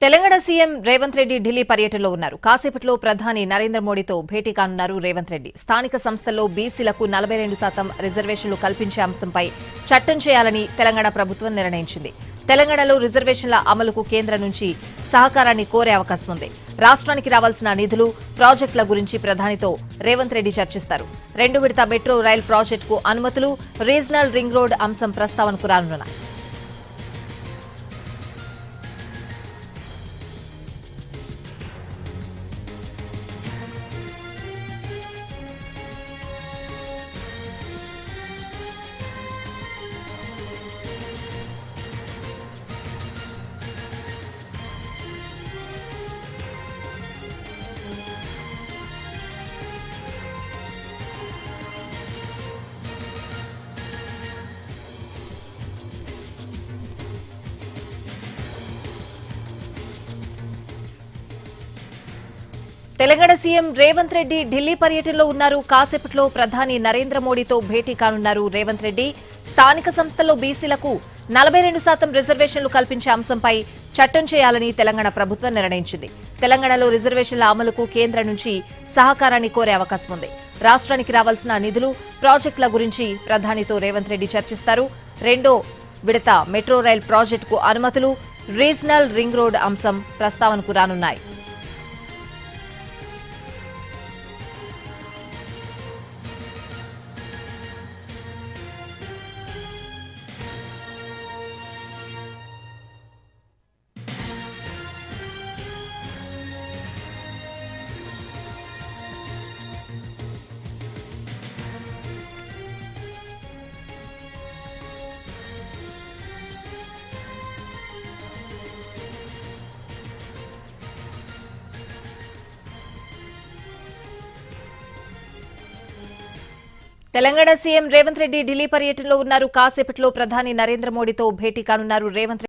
Telangana CM Revanth Reddy Delhi పర్యటనలో ఉన్నారు. కాసేపట్లో ప్రధాని నరేంద్ర మోడీతో భేటీ కానున్నారు రేవంత్ రెడ్డి. స్థానిక సంస్థల్లో బీసీలకు 42% రిజర్వేషన్లు కల్పించే అంశంపై చట్టం చేయాలని తెలంగాణ ప్రభుత్వం నిర్ణయించింది. తెలంగాణలో రిజర్వేషన్ల అమలుకు కేంద్రం నుంచి సహకారాన్ని కోరే అవకాశం ఉంది. రాష్ట్రానికి రావాల్సిన నిధులు, ప్రాజెక్టుల గురించి ప్రధానితో రేవంత్ రెడ్డి చర్చిస్తారు. 2 విడత మెట్రో రైల్ ప్రాజెక్టుకు అనుమతులు, రీజనల్ రింగ్ రోడ్ అంశం ప్రస్తావనకు రానున్నాయి. తెలంగాణ సీఎం రేవంత్ రెడ్డి ఢిల్లీ పర్యటనలో ఉన్నారు. కాసేపట్లో ప్రధాని నరేంద్ర మోడీతో భేటీ కానున్నారు రేవంత్ రెడ్డి. స్థానిక సంస్థల్లో బీసీలకు 42% రిజర్వేషన్లు కల్పించే అంశంపై చట్టం చేయాలని తెలంగాణ ప్రభుత్వం నిర్ణయించింది. తెలంగాణలో రిజర్వేషన్ల అమలుకు కేంద్రం నుంచి సహకారాన్ని కోరే అవకాశం ఉంది. రాష్ట్రానికి రావాల్సిన నిధులు, ప్రాజెక్టుల గురించి ప్రధానితో రేవంత్ రెడ్డి చర్చిస్తారు. 2వ విడత మెట్రో రైల్ ప్రాజెక్టుకు అనుమతులు, రీజనల్ రింగ్ రోడ్ అంశం ప్రస్తావనకు రానున్నాయి. తెలంగాణ సీఎం రేవంత్ రెడ్డి ఢిల్లీ పర్యటనలో ఉన్నారు. కాసేపట్లో ప్రధాని నరేంద్ర మోడీతో భేటీ కానున్నారు రేవంత్ రెడ్డి.